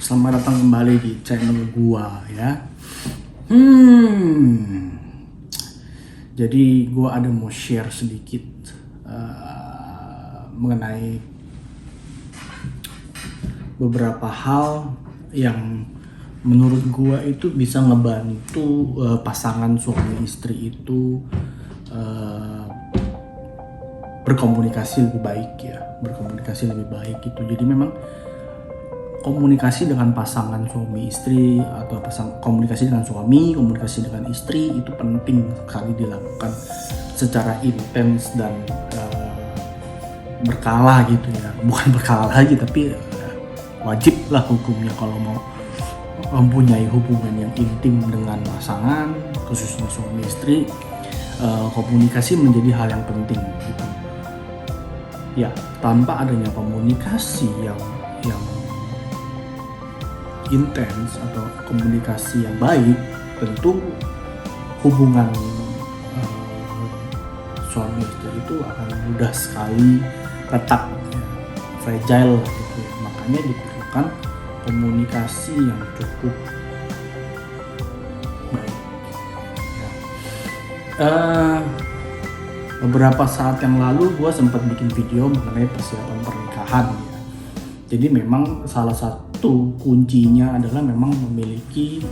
Selamat datang kembali di channel gua ya. Jadi gua ada mau share sedikit mengenai beberapa hal yang menurut gua itu bisa ngebantu pasangan suami istri itu berkomunikasi lebih baik ya, berkomunikasi lebih baik gitu. Jadi memang komunikasi dengan pasangan suami istri atau komunikasi dengan suami, komunikasi dengan istri itu penting sekali dilakukan secara intens dan berkala gitu ya. Bukan berkala lagi tapi wajib lah hukumnya kalau mau mempunyai hubungan yang intim dengan pasangan, khususnya suami istri. Komunikasi menjadi hal yang penting gitu. Ya, tanpa adanya komunikasi yang intens atau komunikasi yang baik, tentu hubungan suami istri itu akan mudah sekali retak, ya, fragile gitu ya. Makanya diperlukan komunikasi yang cukup baik. Beberapa saat yang lalu gue sempat bikin video mengenai persiapan pernikahan ya. Jadi memang salah satu kuncinya adalah memang memiliki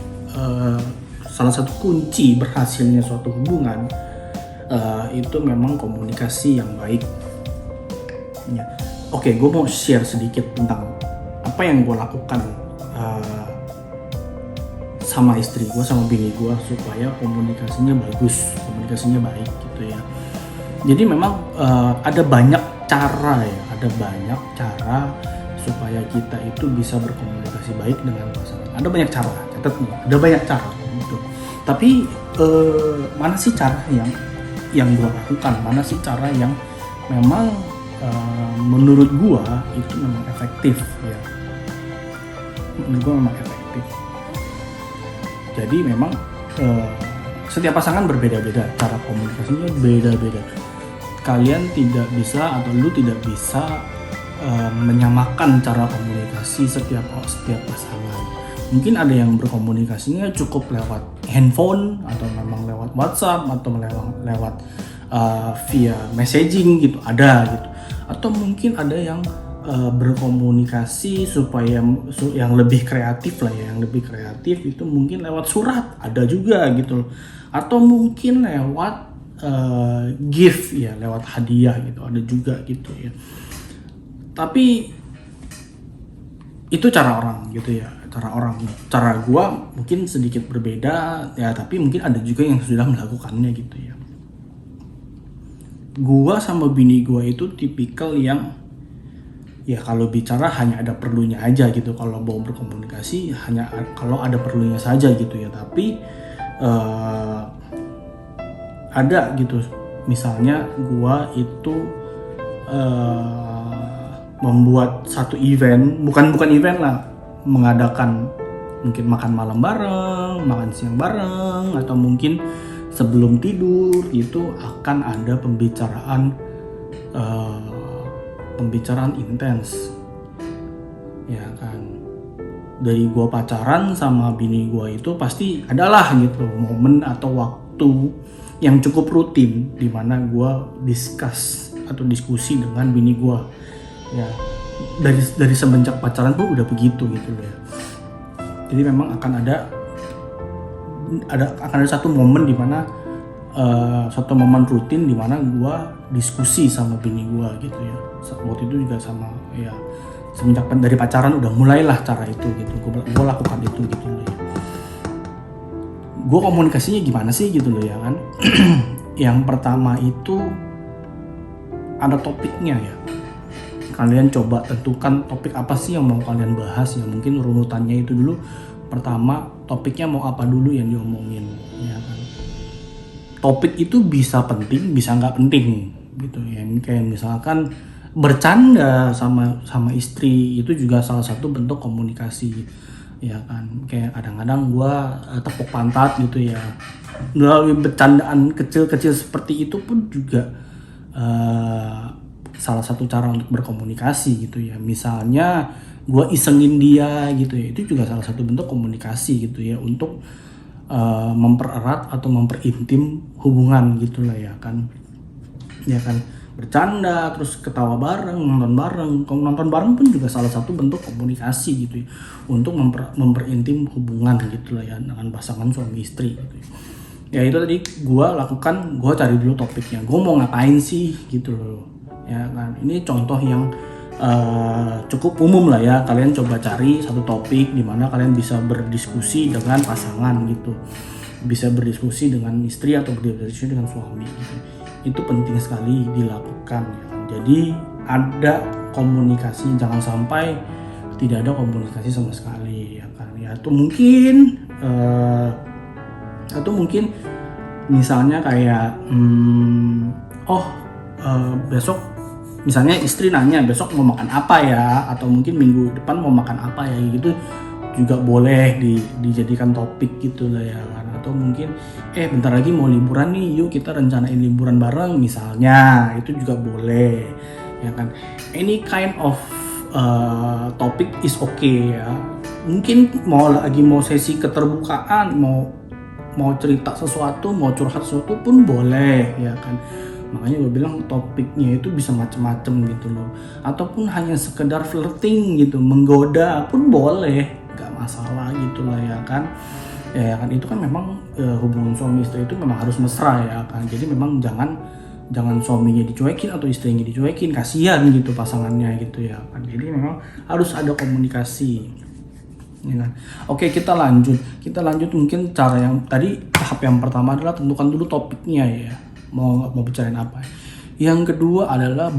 salah satu kunci berhasilnya suatu hubungan itu memang komunikasi yang baik ya. Oke, gue mau share sedikit tentang apa yang gue lakukan sama istri gue, sama bini gue supaya komunikasinya bagus, komunikasinya baik gitu ya. Jadi memang ada banyak cara ya, ada banyak cara supaya kita itu bisa berkomunikasi baik dengan pasangan. Ada banyak cara, catat nih, ada banyak cara gitu. Tapi mana sih cara yang gue lakukan? Mana sih cara yang memang menurut gue itu memang efektif ya? Menurut gue memang efektif. Jadi memang setiap pasangan berbeda-beda, cara komunikasinya beda-beda. Kalian tidak bisa atau lu tidak bisa menyamakan cara komunikasi setiap pasangan. Mungkin ada yang berkomunikasinya cukup lewat handphone atau memang lewat WhatsApp atau lewat via messaging gitu, ada gitu. Atau mungkin ada yang berkomunikasi supaya yang lebih kreatif lah ya, yang lebih kreatif itu mungkin lewat surat, ada juga gitu. Atau mungkin lewat gift ya, lewat hadiah gitu, ada juga gitu ya. Tapi itu cara orang gitu ya, cara gua mungkin sedikit berbeda ya, tapi mungkin ada juga yang sudah melakukannya gitu ya. Gua sama bini gua itu tipikal yang ya kalau bicara hanya ada perlunya aja gitu, kalau mau berkomunikasi hanya kalau ada perlunya saja gitu ya. Tapi ada gitu, misalnya gua itu membuat satu event, bukan event lah, mengadakan mungkin makan malam bareng, makan siang bareng, atau mungkin sebelum tidur itu akan ada pembicaraan intens ya kan. Dari gua pacaran sama bini gua itu pasti adalah gitu momen atau waktu yang cukup rutin di mana gua diskusi dengan bini gua ya. Dari semenjak pacaran pun udah begitu gitu ya. Jadi memang akan ada satu momen di mana satu momen rutin di mana gua diskusi sama bini gua gitu ya. Waktu itu juga sama ya, semenjak dari pacaran udah mulailah cara itu gitu. Gua lakukan itu gitu loh ya. Gue komunikasinya gimana sih gitu loh ya kan. Yang pertama itu ada topiknya ya. Kalian coba tentukan topik apa sih yang mau kalian bahas ya. Mungkin runutannya itu dulu. Pertama, topiknya mau apa dulu yang diomongin ya kan. Topik itu bisa penting, bisa nggak penting gitu ya. Kayak misalkan bercanda sama istri itu juga salah satu bentuk komunikasi ya kan. Kayak kadang-kadang gue tepuk pantat gitu ya, melalui bercandaan kecil-kecil seperti itu pun juga salah satu cara untuk berkomunikasi gitu ya. Misalnya gue isengin dia gitu ya, itu juga salah satu bentuk komunikasi gitu ya, untuk mempererat atau memperintim hubungan gitulah ya kan. Bercanda, terus ketawa bareng, nonton bareng. Kalau nonton bareng pun juga salah satu bentuk komunikasi gitu ya, untuk memperintim hubungan gitulah ya dengan pasangan suami istri gitu ya. Itu tadi gue lakukan, gue cari dulu topiknya, gue mau ngapain sih gitu loh ya kan. Ini contoh yang cukup umum lah ya. Kalian coba cari satu topik di mana kalian bisa berdiskusi dengan pasangan gitu, bisa berdiskusi dengan istri atau berdiskusi dengan suami gitu. Itu penting sekali dilakukan ya. Jadi ada komunikasi, jangan sampai tidak ada komunikasi sama sekali ya kan ya. Atau mungkin misalnya kayak besok misalnya istri nanya besok mau makan apa ya, atau mungkin minggu depan mau makan apa ya gitu, juga boleh dijadikan topik gitu lah ya kan. Atau mungkin bentar lagi mau liburan nih, yuk kita rencanain liburan bareng misalnya, itu juga boleh ya kan. Any kind of topic is okay ya. Mungkin mau sesi keterbukaan, mau cerita sesuatu, mau curhat sesuatu pun boleh ya kan. Makanya gue bilang topiknya itu bisa macam-macam gitu loh. Ataupun hanya sekedar flirting gitu, menggoda pun boleh, gak masalah gitu lah ya kan. Ya kan, itu kan memang hubungan suami istri itu memang harus mesra ya kan. Jadi memang jangan suaminya dicuekin atau istrinya dicuekin, kasihan gitu pasangannya gitu ya kan. Jadi memang harus ada komunikasi ya kan. Oke, kita lanjut mungkin cara yang tadi. Tahap yang pertama adalah tentukan dulu topiknya ya, mau bicarain apa. Yang kedua adalah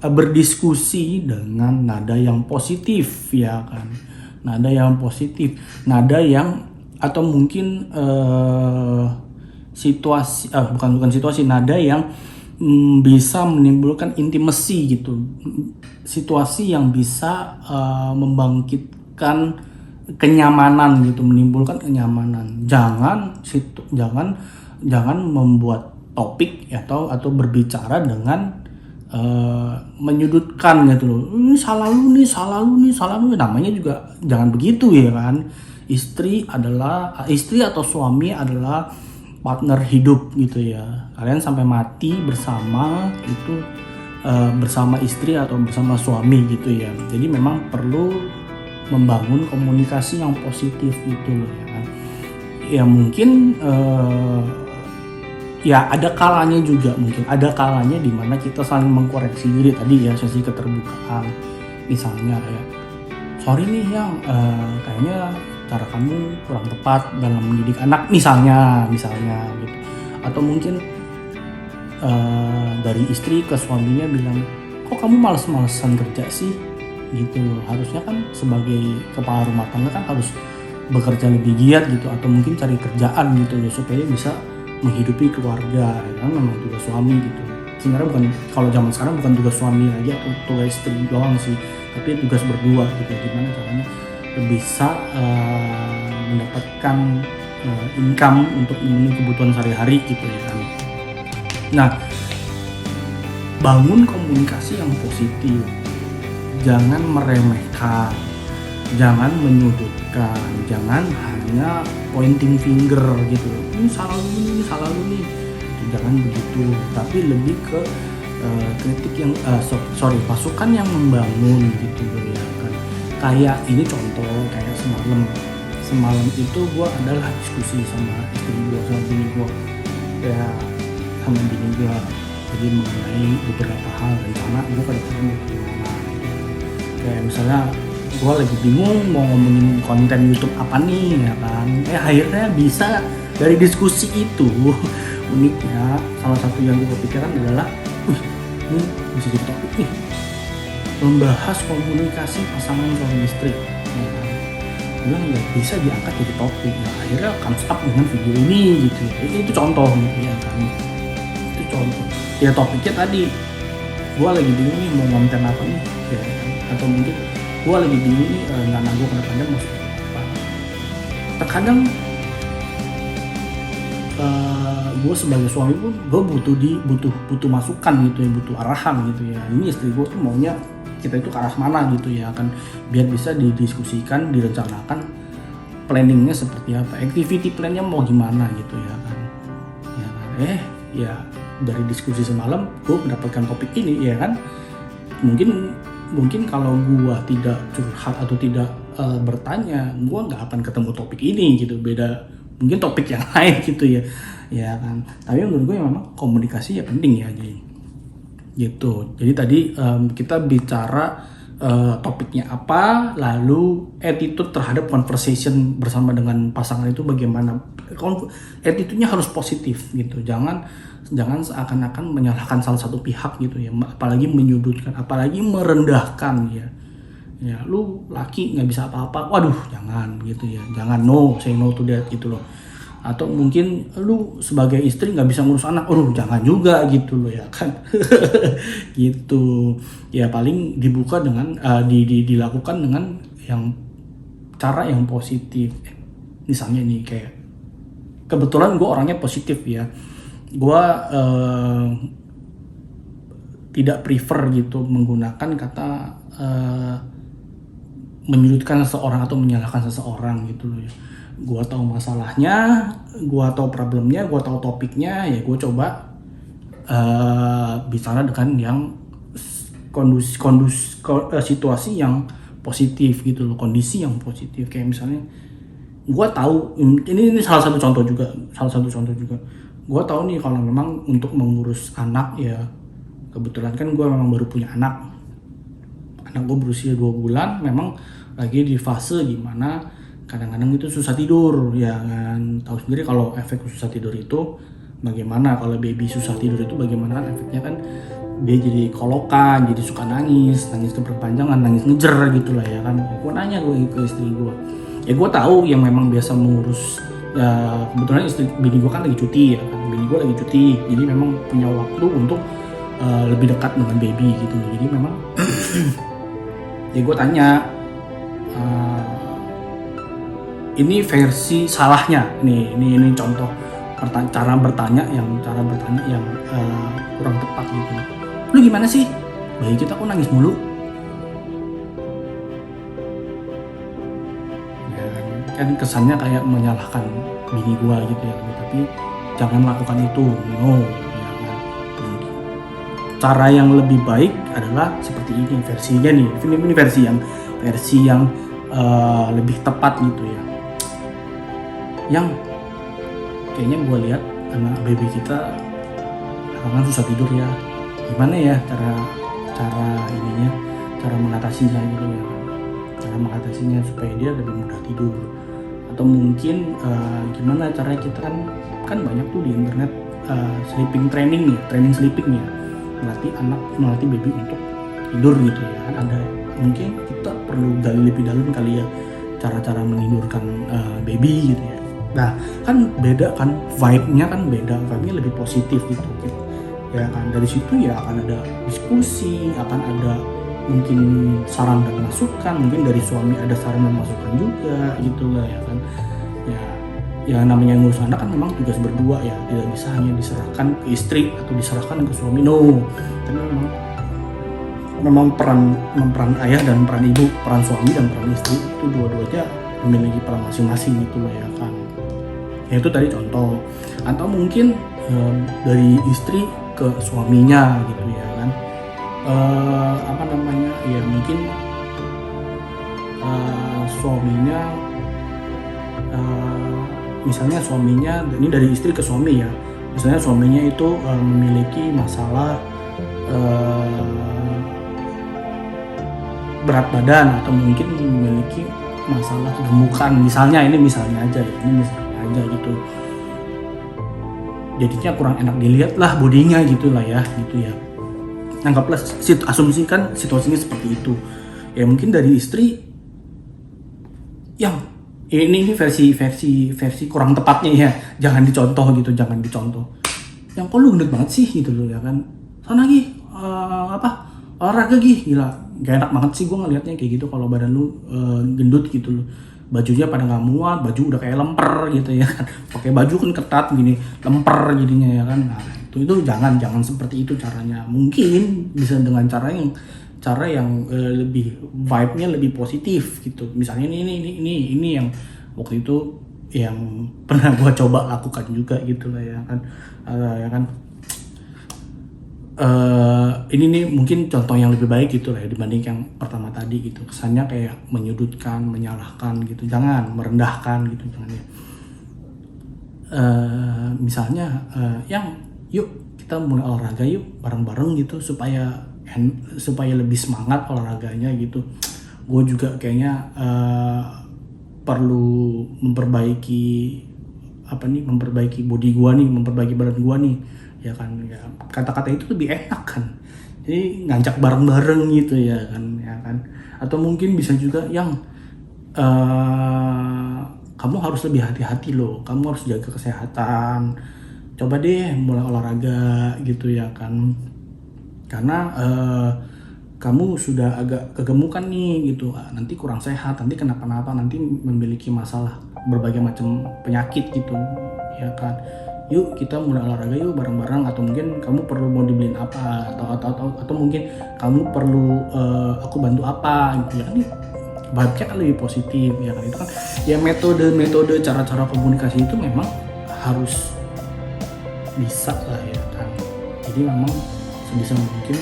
berdiskusi dengan nada yang positif ya kan. Nada yang positif, nada yang atau mungkin nada yang bisa menimbulkan intimasi gitu. Situasi yang bisa membangkitkan kenyamanan gitu, menimbulkan kenyamanan. Jangan membuat topik atau berbicara dengan menyudutkan gitu loh. Ini salah lu nih. Namanya juga jangan begitu ya kan. Istri atau suami adalah partner hidup gitu ya. Kalian sampai mati bersama itu bersama istri atau bersama suami gitu ya. Jadi memang perlu membangun komunikasi yang positif gitu loh ya kan. Ya mungkin ya ada kalanya di mana kita saling mengkoreksi diri tadi ya, sesi keterbukaan. Misalnya kayak, sorry nih yang kayaknya cara kamu kurang tepat dalam mendidik anak misalnya gitu. Atau mungkin dari istri ke suaminya bilang, kok kamu males-malesan kerja sih gitu. Harusnya kan sebagai kepala rumah tangga kan harus bekerja lebih giat gitu, atau mungkin cari kerjaan gitu loh supaya bisa menghidupi keluarga ya kan. Memang tugas suami gitu. Sebenarnya bukan, kalau zaman sekarang bukan tugas suami lagi atau tugas istri doang sih, tapi tugas berdua gitu. Gimana caranya bisa mendapatkan income untuk memenuhi kebutuhan sehari-hari gitu ya kan. Nah, bangun komunikasi yang positif, jangan meremehkan, jangan menyudutkan, jangan hanya pointing finger gitu. Ini salah lu nih. Jangan begitu, tapi lebih ke kritik yang masukan yang membangun gitu ya kan. Kayak ini contoh, kayak semalam itu gue adalah diskusi sama istri gue, sama bini gue ya, sama bini gue. Jadi mengenai beberapa hal rencana gue ke depan gimana gitu. Kayak misalnya gue lagi bingung mau ngomongin konten YouTube apa nih ya kan. Akhirnya bisa dari diskusi itu. Uniknya salah satu yang gue pikirkan adalah ini bisa jadi topik nih, membahas komunikasi pasangan suami istri ya kan. Udah nggak bisa diangkat jadi topik ya, akhirnya comes up dengan video ini gitu. Itu contoh gitu ya kan. Itu contoh ya, topiknya tadi gue lagi bingung nih mau konten apa nih ya kan. Atau mungkin gue lagi bingung nih rencana gue ke depannya mau seperti apa. Terkadang gue sebagai suami pun gue butuh masukan gitu ya, butuh arahan gitu ya. Ini istri gue tuh maunya kita itu ke arah mana gitu ya kan, biar bisa didiskusikan, direncanakan planningnya seperti apa, activity plannya mau gimana gitu ya kan. Ya dari diskusi semalam gue mendapatkan topik ini ya kan. Mungkin kalau gue tidak curhat atau tidak bertanya, gue nggak akan ketemu topik ini gitu. Beda mungkin topik yang lain gitu ya kan. Tapi menurut gue memang komunikasi ya penting ya gitu. Jadi tadi kita bicara topiknya apa, lalu attitude terhadap conversation bersama dengan pasangan itu bagaimana. Attitude-nya harus positif gitu. Jangan seakan-akan menyalahkan salah satu pihak gitu ya, apalagi menyudutkan, apalagi merendahkan ya. Ya lu laki nggak bisa apa-apa, waduh jangan gitu ya, jangan, no, say no to that gitu loh. Atau mungkin lu sebagai istri nggak bisa ngurus anak, jangan juga gitu loh ya kan. Gitu ya, paling dibuka dengan dilakukan dengan cara yang positif. Misalnya nih, kayak kebetulan gue orangnya positif ya, gue tidak prefer gitu menggunakan kata menyudutkan seseorang atau menyalahkan seseorang gitu loh ya. Gue tahu masalahnya, gue tahu problemnya, gue tahu topiknya, ya gue coba bicara dengan yang situasi yang positif gitu loh, kondisi yang positif. Kayak misalnya gue tahu, ini salah satu contoh juga, gue tahu nih kalau memang untuk mengurus anak ya, kebetulan kan gue memang baru punya anak gue berusia 2 bulan, memang lagi di fase gimana kadang-kadang itu susah tidur ya kan. Tahu sendiri kalau efek susah tidur itu bagaimana, kalau baby susah tidur itu bagaimana kan efeknya kan, dia jadi kolokan, jadi suka nangis keberpanjangan, nangis ngejer gitu lah ya kan. Gue nanya ke istri gue, ya gue tahu yang memang biasa mengurus ya, kebetulan bini gue kan lagi cuti ya kan, jadi memang punya waktu untuk lebih dekat dengan baby gitu. Jadi memang ya gue tanya, ini versi salahnya nih, ini contoh cara bertanya yang kurang tepat gitu. Lu gimana sih, bayi kita kok nangis mulu? Ya, kan kesannya kayak menyalahkan bini gue gitu ya, tapi jangan lakukan itu, no ya kan. Cara yang lebih baik adalah seperti ini versinya nih, ini versi yang lebih tepat gitu ya, yang kayaknya gue lihat anak baby kita karena susah tidur ya, gimana ya cara mengatasinya gitu ya, cara mengatasinya supaya dia lebih mudah tidur. Atau mungkin gimana cara kita kan banyak tuh di internet sleeping training sleeping ya, melatih baby untuk tidur gitu ya kan. Ada, mungkin kita perlu gali lebih dalam kali ya cara-cara menidurkan baby gitu ya. Nah kan beda kan, vibe-nya lebih positif gitu ya kan. Dari situ ya akan ada diskusi, akan ada mungkin saran dan masukan, mungkin dari suami ada saran dan masukan juga gitu lah ya kan. Ya namanya ngurus anak kan memang tugas berdua ya, tidak bisa hanya diserahkan ke istri atau diserahkan ke suami, no. Tapi memang peran ayah dan peran ibu, peran suami dan peran istri itu dua-duanya memiliki peran masing-masing gitu lah ya kan. Ya itu tadi contoh. Atau mungkin dari istri ke suaminya gitu ya kan, ya mungkin suaminya misalnya suaminya, ini dari istri ke suami ya, misalnya suaminya itu memiliki masalah berat badan, atau mungkin memiliki masalah kegemukan misalnya aja gitu, jadinya kurang enak dilihat lah bodinya gitu ya. Anggaplah asumsikan situasinya seperti itu ya, mungkin dari istri yang ini versi kurang tepatnya ya, jangan dicontoh yang kok lu gendut banget sih gitu loh ya kan, sana olahraga gila, gak enak banget sih gue ngelihatnya kayak gitu kalau badan lu gendut gitu loh, bajunya pada nggak muat, baju udah kayak lemper gitu ya kan, pakai baju kan ketat gini, lemper jadinya ya kan. Nah itu jangan seperti itu caranya. Mungkin bisa dengan cara yang lebih vibe-nya lebih positif gitu. Misalnya ini yang waktu itu yang pernah gue coba lakukan juga gitu lah ya kan. Ya kan, ini nih mungkin contoh yang lebih baik gitu lah ya dibanding yang pertama tadi gitu. Kesannya kayak menyudutkan, menyalahkan gitu. Jangan merendahkan gitu, jangan ya. Misalnya yang yuk kita mulai olahraga yuk bareng-bareng gitu supaya lebih semangat olahraganya gitu. Gue juga kayaknya perlu memperbaiki body gue nih, memperbaiki badan gue nih ya kan. Ya, kata-kata itu lebih enak kan, jadi ngajak bareng-bareng gitu ya kan. Atau mungkin bisa juga yang kamu harus lebih hati-hati loh, kamu harus jaga kesehatan, coba deh mulai olahraga gitu ya kan, karena kamu sudah agak kegemukan nih gitu, nanti kurang sehat, nanti kenapa-napa, nanti memiliki masalah berbagai macam penyakit gitu ya kan. Yuk kita mulai olahraga yuk bareng-bareng, atau mungkin kamu perlu mau dibeliin apa, atau mungkin kamu perlu aku bantu apa gitu ya kan. Vibe-nya kan lebih positif ya kan. Itu kan ya metode cara-cara komunikasi itu memang harus bisa lah ya kan. Jadi memang sebisa mungkin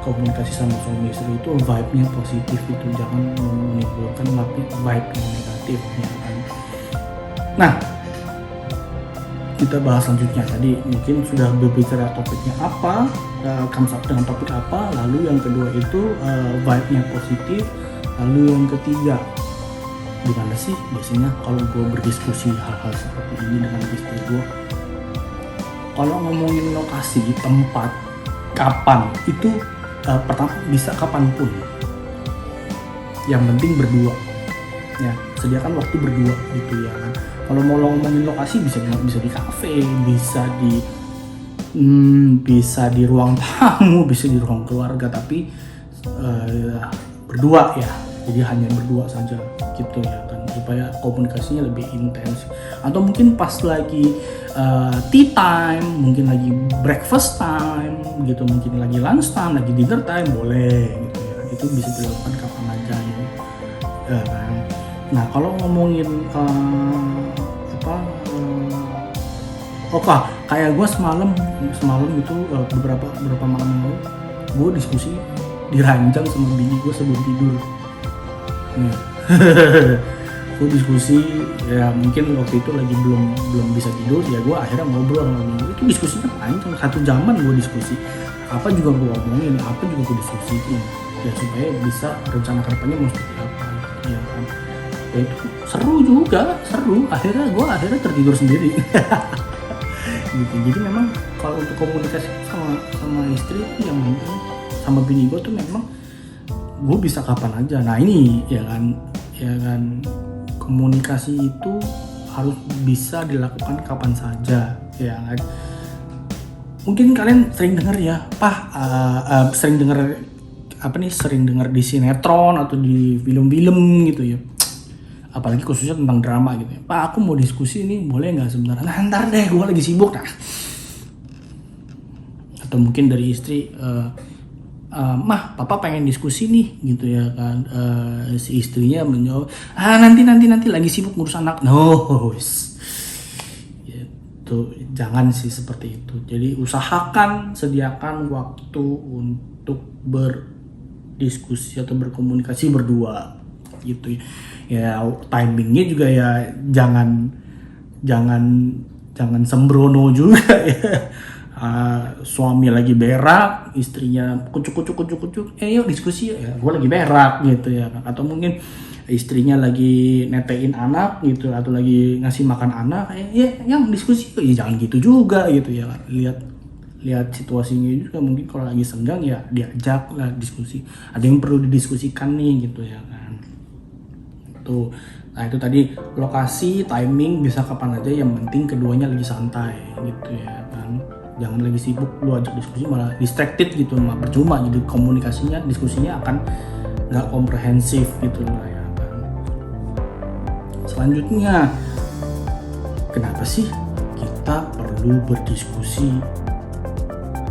komunikasi sama suami istri itu vibe-nya positif itu, jangan menimbulkan vibe yang negatif ya kan. Nah, kita bahas selanjutnya. Tadi mungkin sudah berbicara topiknya apa, comes up dengan topik apa, lalu yang kedua itu vibe-nya positif, lalu yang ketiga gimana sih biasanya kalau gue berdiskusi hal-hal seperti ini dengan istri gue. Kalau ngomongin lokasi, tempat, kapan, itu pertama bisa kapanpun, yang penting berdua ya, sediakan waktu berdua gitu ya kan. Kalau mau ngomongin lokasi bisa di kafe, bisa di ruang tamu, bisa di ruang keluarga, tapi berdua ya, jadi hanya berdua saja gitu ya kan, supaya komunikasinya lebih intens. Atau mungkin pas lagi tea time, mungkin lagi breakfast time gitu, mungkin lagi lunch time, lagi dinner time, boleh gitu ya. Itu bisa dilakukan kapan aja ya kan. Nah kalau ngomongin kayak gue semalam itu beberapa malam yang lalu gue diskusi di ranjang sama bini gue sebelum tidur. Gue diskusi ya, mungkin waktu itu lagi belum bisa tidur ya, gue akhirnya ngobrol sama bini gue. Itu diskusinya panjang, 1 jaman gue diskusi, apa juga gue omongin, apa juga gue diskusiin ya, supaya bisa rencana kedepannya mau seperti apa ya kan. Ya itu seru akhirnya tertidur sendiri. Gitu. Jadi memang kalau untuk komunikasi sama istri itu yang penting, sama bini gue tuh memang gue bisa kapan aja. Nah ini ya kan komunikasi itu harus bisa dilakukan kapan saja ya kan. Mungkin kalian sering dengar ya, sering dengar di sinetron atau di film-film gitu ya, apalagi khususnya tentang drama gitu ya. Pak, aku mau diskusi nih, boleh nggak sebentar? Nah, ntar deh, gue lagi sibuk. Nah, atau mungkin dari istri, mah, papa pengen diskusi nih, gitu ya kan. Si istrinya menjawab, nanti lagi sibuk ngurus anak. No, gitu. Jangan sih seperti itu. Jadi usahakan sediakan waktu untuk berdiskusi atau berkomunikasi berdua, gitu ya. Timingnya juga ya jangan sembrono juga ya. Suami lagi berak, istrinya kucuk, yuk diskusi ya, gue lagi berak gitu ya. Atau mungkin istrinya lagi netein anak gitu, atau lagi ngasih makan anak, yang diskusi ya jangan gitu juga gitu ya. Lihat situasinya juga, mungkin kalau lagi senggang ya diajak lah diskusi, ada yang perlu didiskusikan nih gitu ya kan. Tuh. Nah itu tadi lokasi, timing bisa kapan aja, yang penting keduanya lagi santai gitu ya kan. Jangan lagi sibuk, lu ajak diskusi malah distracted gitu, malah percuma, jadi komunikasinya, diskusinya akan nggak komprehensif gitu lah ya kan. Selanjutnya, kenapa sih kita perlu berdiskusi,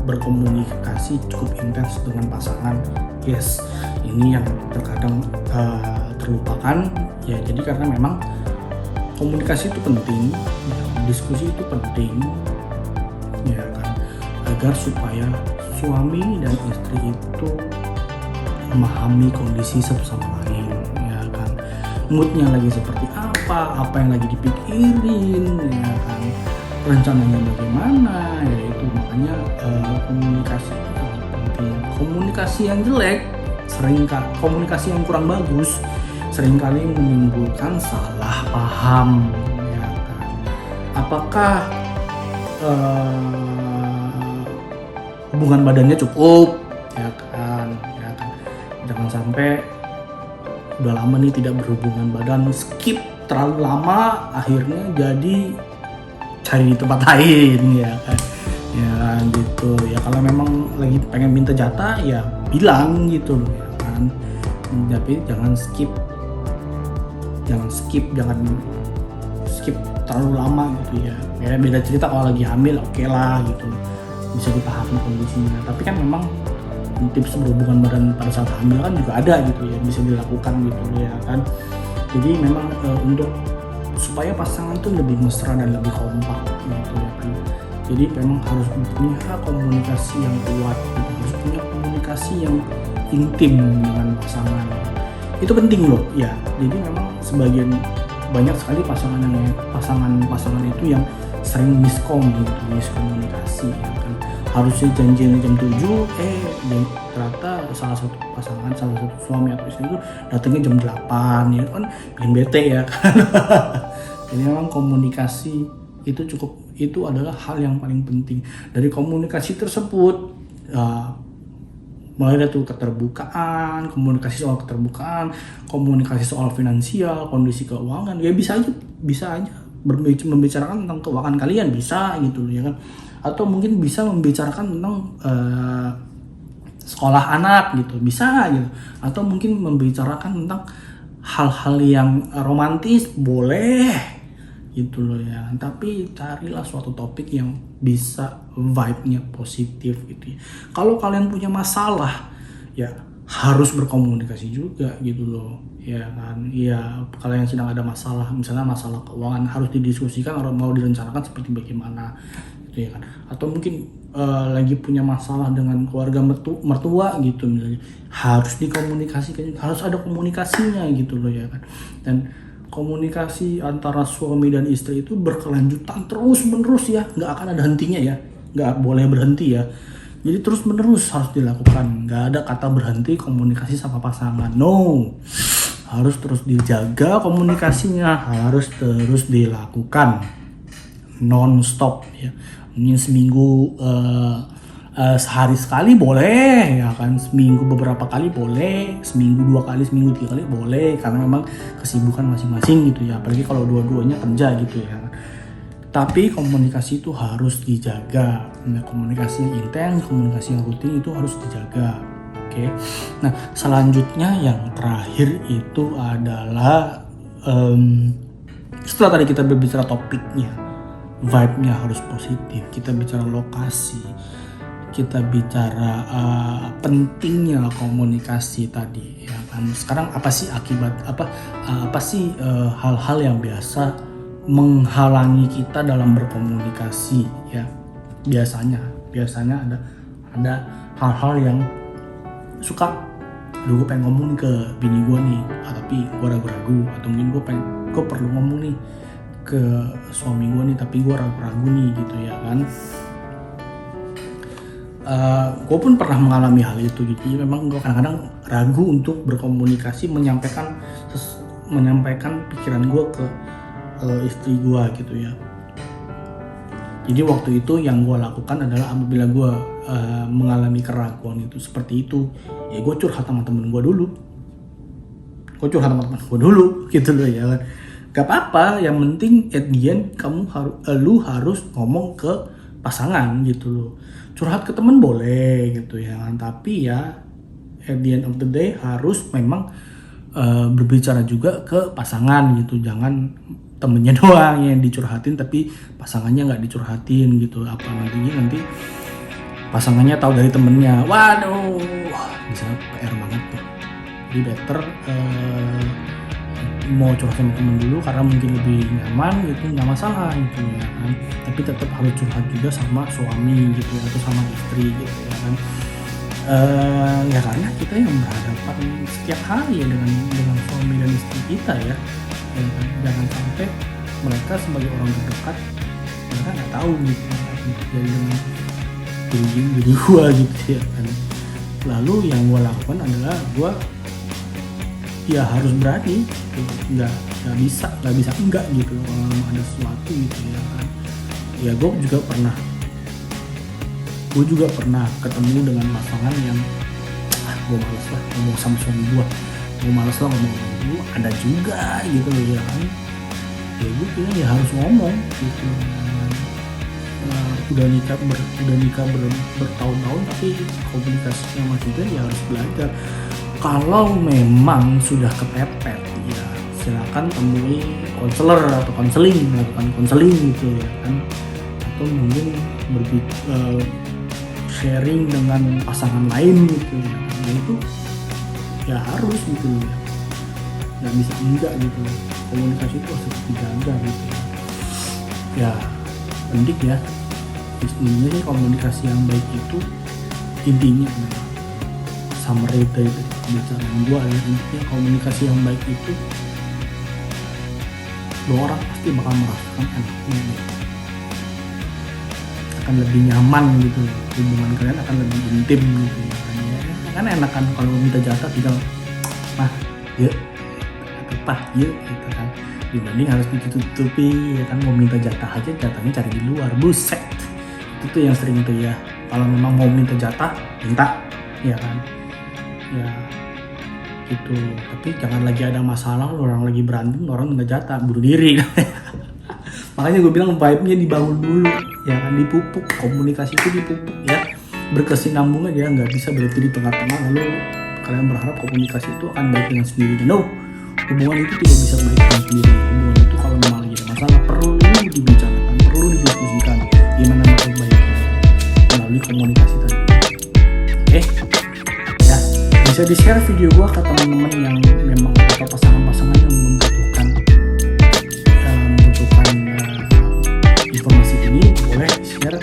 berkomunikasi cukup intens dengan pasangan? Yes, ini yang terkadang terlupakan ya. Jadi karena memang komunikasi itu penting, ya, diskusi itu penting, ya kan, agar supaya suami dan istri itu memahami kondisi satu sama lain, ya kan, moodnya lagi seperti apa yang lagi dipikirin, ya kan, rencananya bagaimana, ya itu makanya komunikasi itu sangat penting. Komunikasi yang jelek, komunikasi yang kurang bagus seringkali menimbulkan salah paham, ya kan. Apakah hubungan badannya cukup, ya kan, jangan sampai udah lama nih tidak berhubungan badan, skip terlalu lama, akhirnya jadi cari di tempat lain, ya kan, gitu ya. Kalau memang lagi pengen minta jatah ya bilang gitu loh, ya kan, tapi jangan skip terlalu lama gitu ya. Beda cerita kalau lagi hamil, oke lah gitu, bisa dipahami kondisinya. Tapi kan memang tips berhubungan badan pada saat hamil kan juga ada gitu ya, bisa dilakukan gitu ya kan. Jadi memang untuk supaya pasangan tuh lebih mesra dan lebih kompak gitu ya kan. Jadi memang harus punya komunikasi yang kuat gitu, harus punya komunikasi yang intim dengan pasangan. Itu penting loh ya. Jadi memang banyak sekali pasangan itu yang sering miskomunikasi ya kan. Harusnya janjian jam 7, dan ternyata salah satu suami atau istri itu datangnya jam 8, ya kan, bikin bete ya kan. Jadi memang komunikasi itu adalah hal yang paling penting. Dari komunikasi tersebut mulai dari keterbukaan, komunikasi soal finansial, kondisi keuangan, ya bisa aja membicarakan tentang keuangan kalian, bisa gitu ya kan. Atau mungkin bisa membicarakan tentang sekolah anak gitu, bisa gitu. Atau mungkin membicarakan tentang hal-hal yang romantis, boleh gitu loh ya. Tapi carilah suatu topik yang bisa vibe-nya positif gitu ya. Kalau kalian punya masalah ya harus berkomunikasi juga gitu loh, ya kan. Ya kalau yang sedang ada masalah, misalnya masalah keuangan, harus didiskusikan atau mau direncanakan seperti bagaimana gitu ya kan. Atau mungkin lagi punya masalah dengan keluarga mertua gitu misalnya, harus dikomunikasikan, harus ada komunikasinya gitu loh ya kan. Dan komunikasi antara suami dan istri itu berkelanjutan terus menerus ya, nggak akan ada hentinya ya, nggak boleh berhenti ya. Jadi terus menerus harus dilakukan, nggak ada kata berhenti komunikasi sama pasangan, no, harus terus dijaga komunikasinya, harus terus dilakukan non-stop ya. Mungkin seminggu sehari sekali boleh ya kan, seminggu beberapa kali boleh, seminggu 2 kali, seminggu 3 kali boleh, karena memang kesibukan masing-masing gitu ya, apalagi kalau dua-duanya kerja gitu ya. Tapi komunikasi itu harus dijaga, nah, komunikasi yang intens, komunikasi yang rutin itu harus dijaga. Oke. Nah selanjutnya yang terakhir itu adalah setelah tadi kita berbicara topiknya, vibe-nya harus positif, kita bicara lokasi, kita bicara pentingnya komunikasi tadi ya kan. Sekarang apa sih hal-hal yang biasa menghalangi kita dalam berkomunikasi ya? Biasanya ada hal-hal yang suka, gue pengen ngomong nih ke bini gue nih, tapi gue ragu-ragu, atau mungkin gue perlu ngomong nih ke suami gue nih, tapi gue ragu-ragu nih gitu ya kan. Gue pun pernah mengalami hal itu gitu. Jadi memang gue kadang-kadang ragu untuk berkomunikasi, menyampaikan pikiran gue ke istri gue gitu ya. Jadi waktu itu yang gue lakukan adalah apabila gue mengalami keraguan itu seperti itu, ya gue curhat sama temen gue dulu. Gitu loh ya. Gak apa-apa, yang penting at the end lu harus ngomong ke pasangan gitu loh. Curhat ke temen boleh gitu ya, tapi ya at the end of the day harus memang berbicara juga ke pasangan gitu, jangan temennya doang yang dicurhatin tapi pasangannya nggak dicurhatin gitu, apa nanti pasangannya tahu dari temennya, waduh bisa PR banget tuh. Jadi better mau curhat sama temen dulu karena mungkin lebih nyaman gitu, nggak masalah gitu ya kan, tapi tetap harus curhat juga sama suami gitu ya, atau sama istri gitu ya kan. Ya karena kita yang berhadapan setiap hari ya dengan suami dan istri kita ya kan? Jangan sampai mereka sebagai orang terdekat mereka nggak tahu gitu jadi dengan diri gue gitu ya kan. Lalu yang gue lakukan adalah gue ya harus berani gitu. nggak bisa enggak gitu kalau ada sesuatu gitu ya kan. Ya gue juga pernah ketemu dengan pasangan yang gue males lah ngomong sama suami gue males lah ngomong sama gue, ada juga gitu loh ya kan. Ya gitu ya harus ngomong gitu. Udah nikah bertahun-tahun tapi komunikasinya masih itu ya harus belajar. Kalau memang sudah kepepet ya silakan temui konselor atau melakukan konseling gitu ya kan, atau mungkin sharing dengan pasangan lain gitu ya. Nah, itu ya harus gitu ya, nggak bisa enggak gitu, komunikasi itu harus dijaga gitu ya penting ya. Intinya sih komunikasi yang baik itu intinya summary dari pembicaraan gue ya, intinya komunikasi yang baik itu dua orang pasti bakal merasakan enaknya, akan lebih nyaman gitu, hubungan kalian akan lebih intim gitu ya kan enak kan kalau minta jatah tinggal yuk atau yuk gitu kan, dibanding harus ditutupi ya kan. Mau minta jatah aja jatahnya cari di luar, buset itu yang sering tuh ya. Kalau memang mau minta jatah minta ya kan ya gitu, tapi jangan lagi ada masalah orang lagi berantem orang minta jatah bunuh diri makanya gue bilang vibe-nya dibangun dulu ya kan, dipupuk, komunikasi itu dipupuk ya, berkesinambungan ya, nggak bisa berarti di tengah-tengah lalu kalian berharap komunikasi itu akan baik dengan sendirinya. No, hubungan itu tidak bisa baik dengan sendiri. Hubungan itu kalau memang lagi ada masalah perlu dibicarakan, perlu didiskusikan gimana maksud baiknya melalui komunikasi tadi. Oke ya, bisa di share video gue ke teman-teman yang memang atau pasangan-pasangan yang membutuhkan informasi ini, boleh share.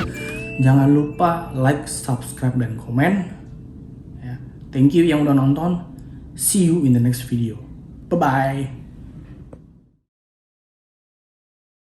Jangan lupa like, subscribe, dan komen ya. Thank you yang udah nonton, see you in the next video, bye bye.